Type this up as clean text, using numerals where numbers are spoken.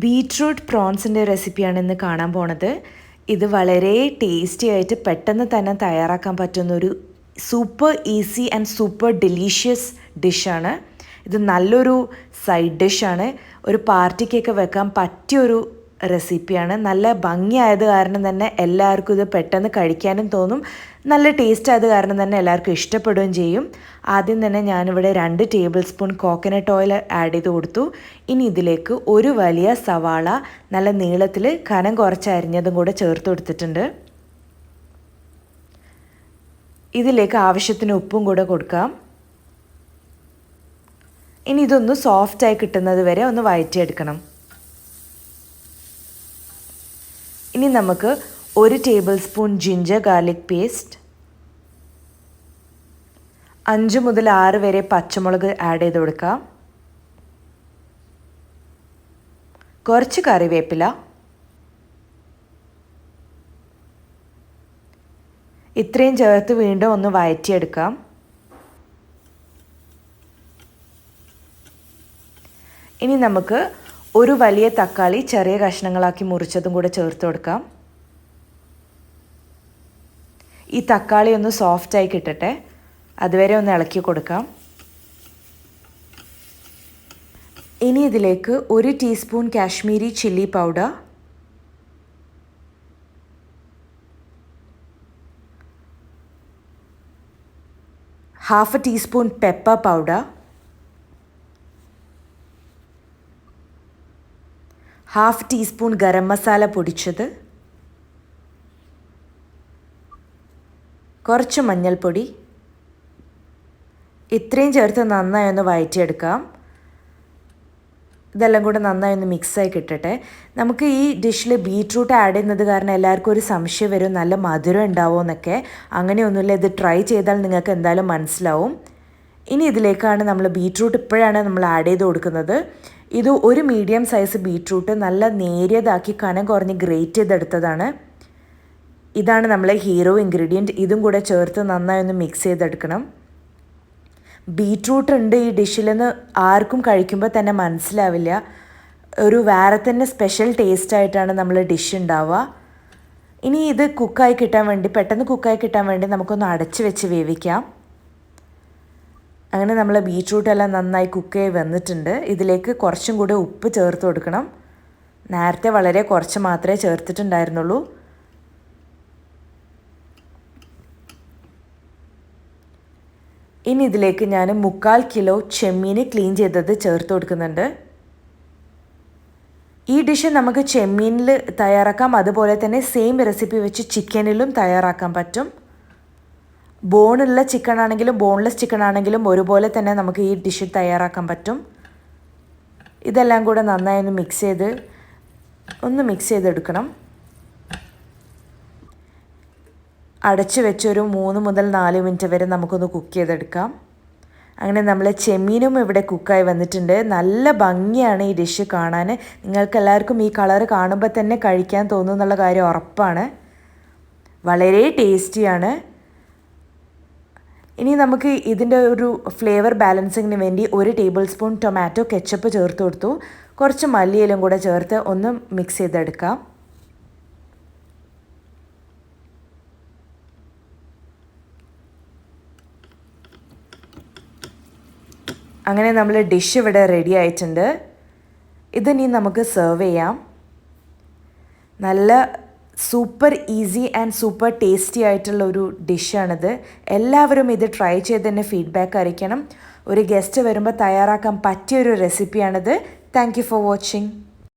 Beetroot പ്രോൺസിൻ്റെ റെസിപ്പിയാണ് ഇന്ന് കാണാൻ പോണത്. ഇത് വളരെ ടേസ്റ്റി ആയിട്ട് പെട്ടെന്ന് തന്നെ തയ്യാറാക്കാൻ പറ്റുന്നൊരു super easy and super delicious ഡിഷാണ്. ഇത് നല്ലൊരു സൈഡ് ഡിഷാണ്. ഒരു പാർട്ടിക്കൊക്കെ വെക്കാൻ പറ്റിയൊരു റെസിപ്പിയാണ്. നല്ല ഭംഗിയായത് കാരണം തന്നെ എല്ലാവർക്കും ഇത് പെട്ടെന്ന് കഴിക്കാനും തോന്നും. നല്ല ടേസ്റ്റ് ആയത് കാരണം തന്നെ എല്ലാവർക്കും ഇഷ്ടപ്പെടുകയും ചെയ്യും. ആദ്യം തന്നെ ഞാനിവിടെ 2 table spoon coconut oil add ചെയ്ത് കൊടുത്തു. ഇനി ഇതിലേക്ക് ഒരു വലിയ സവാള നല്ല നീളത്തിൽ കനം കുറച്ച് അരിഞ്ഞതും കൂടെ ചേർത്ത് കൊടുത്തിട്ടുണ്ട്. ഇതിലേക്ക് ആവശ്യത്തിന് ഉപ്പും കൂടെ കൊടുക്കാം. ഇനി ഇതൊന്ന് സോഫ്റ്റായി കിട്ടുന്നത് വരെ ഒന്ന് വഴറ്റിയെടുക്കണം. ഇനി നമുക്ക് 1 table spoon ginger garlic paste, 5 മുതൽ 6 വരെ പച്ചമുളക് ആഡ് ചെയ്ത് കൊടുക്കാം. കുറച്ച് കറിവേപ്പില, ഇത്രയും ചേർത്ത് വീണ്ടും ഒന്ന് വഴറ്റിയെടുക്കാം. ഇനി നമുക്ക് ഒരു വലിയ തക്കാളി ചെറിയ കഷ്ണങ്ങളാക്കി മുറിച്ചതും കൂടെ ചേർത്ത് കൊടുക്കാം. ഈ തക്കാളി ഒന്ന് സോഫ്റ്റായി കിട്ടട്ടെ, അതുവരെ ഒന്ന് ഇളക്കി കൊടുക്കാം. ഇനി ഇതിലേക്ക് 1 teaspoon Kashmiri chilli powder, 1/2 teaspoon pepper powder, 1/2 teaspoon garam masala പൊടിച്ചത്, കുറച്ച് മഞ്ഞൾപ്പൊടി, ഇത്രയും ചേർത്ത് നന്നായി ഒന്ന് വഴറ്റിയെടുക്കാം. ഇതെല്ലാം കൂടെ നന്നായി ഒന്ന് മിക്സായി കിട്ടട്ടെ. നമുക്ക് ഈ ഡിഷിൽ ബീറ്റ്റൂട്ട് ആഡ് ചെയ്യുന്നത് കാരണം എല്ലാവർക്കും ഒരു സംശയം വരും, നല്ല മധുരം ഉണ്ടാവുമോ എന്നൊക്കെ. അങ്ങനെയൊന്നുമില്ല, ഇത് ട്രൈ ചെയ്താൽ നിങ്ങൾക്ക് എന്തായാലും മനസ്സിലാവും. ഇനി ഇതിലേക്കാണ് നമ്മൾ ബീറ്റ്റൂട്ട് ഇപ്പോഴാണ് നമ്മൾ ആഡ് ചെയ്ത് കൊടുക്കുന്നത്. ഇത് ഒരു മീഡിയം സൈസ് ബീറ്റ്റൂട്ട് നല്ല നേരിയതാക്കി കനം കുറഞ്ഞ് ഗ്രേറ്റ് ചെയ്തെടുത്തതാണ്. ഇതാണ് നമ്മളെ ഹീറോ ഇൻഗ്രീഡിയൻറ്റ്. ഇതും കൂടെ ചേർത്ത് നന്നായി ഒന്ന് മിക്സ് ചെയ്തെടുക്കണം. ബീറ്റ്റൂട്ട് ഉണ്ട് ഈ ഡിഷിലെന്ന് ആർക്കും കഴിക്കുമ്പോൾ തന്നെ മനസ്സിലാവില്ല. ഒരു വേറെ തന്നെ സ്പെഷ്യൽ ടേസ്റ്റായിട്ടാണ് നമ്മൾ ഡിഷ് ഉണ്ടാവുക. ഇനി ഇത് കുക്കായി കിട്ടാൻ വേണ്ടി, പെട്ടെന്ന് കുക്കായി കിട്ടാൻ വേണ്ടി നമുക്കൊന്ന് അടച്ച് വെച്ച് വേവിക്കാം. അങ്ങനെ നമ്മൾ ബീറ്റ്റൂട്ടെല്ലാം നന്നായി കുക്ക് ചെയ്ത് വന്നിട്ടുണ്ട്. ഇതിലേക്ക് കുറച്ചും കൂടെ ഉപ്പ് ചേർത്ത് കൊടുക്കണം. നേരത്തെ വളരെ കുറച്ച് മാത്രമേ ചേർത്തിട്ടുണ്ടായിരുന്നുള്ളൂ. ഇനി ഇതിലേക്ക് ഞാൻ 3/4 കിലോ ചെമ്മീൻ ക്ലീൻ ചെയ്തത് ചേർത്ത് കൊടുക്കുന്നുണ്ട്. ഈ ഡിഷ് നമുക്ക് ചെമ്മീനിൽ തയ്യാറാക്കാം, അതുപോലെ തന്നെ സെയിം റെസിപ്പി വെച്ച് ചിക്കനിലും തയ്യാറാക്കാൻ പറ്റും. ബോണുള്ള ചിക്കൻ ആണെങ്കിലും ബോൺലെസ് ചിക്കൻ ആണെങ്കിലും ഒരുപോലെ തന്നെ നമുക്ക് ഈ ഡിഷ് തയ്യാറാക്കാൻ പറ്റും. ഇതെല്ലാം കൂടെ നന്നായി ഒന്ന് മിക്സ് ചെയ്തെടുക്കണം. അടച്ച് വെച്ചൊരു 3 മുതൽ 4 മിനിറ്റ് വരെ നമുക്കൊന്ന് കുക്ക് ചെയ്തെടുക്കാം. അങ്ങനെ നമ്മൾ ചെമ്മീനും ഇവിടെ കുക്കായി വന്നിട്ടുണ്ട്. നല്ല ഭംഗിയാണ് ഈ ഡിഷ് കാണാൻ. നിങ്ങൾക്ക് എല്ലാവർക്കും ഈ കളർ കാണുമ്പോൾ തന്നെ കഴിക്കാൻ തോന്നുന്നുള്ള കാര്യം ഉറപ്പാണ്. വളരെ ടേസ്റ്റിയാണ്. ഇനി നമുക്ക് ഇതിൻ്റെ ഒരു ഫ്ലേവർ ബാലൻസിങ്ങിന് വേണ്ടി 1 ടേബിൾ സ്പൂൺ ടൊമാറ്റോ കെച്ചപ്പ് ചേർത്ത് കൊടുത്തു. കുറച്ച് മല്ലിയിലും കൂടെ ചേർത്ത് ഒന്ന് മിക്സ് ചെയ്തെടുക്കാം. അങ്ങനെ നമ്മൾ ഡിഷ് ഇവിടെ റെഡി ആയിട്ടുണ്ട്. ഇതിനി നമുക്ക് സെർവ് ചെയ്യാം. നല്ല super easy and super tasty ആയിട്ടുള്ള ഒരു ഡിഷാണിത്. എല്ലാവരും ഇത് ട്രൈ ചെയ്ത് തന്നെ ഫീഡ്ബാക്ക് അറിയിക്കണം. ഒരു ഗസ്റ്റ് വരുമ്പോൾ തയ്യാറാക്കാൻ പറ്റിയൊരു റെസിപ്പിയാണിത്. Thank you for watching.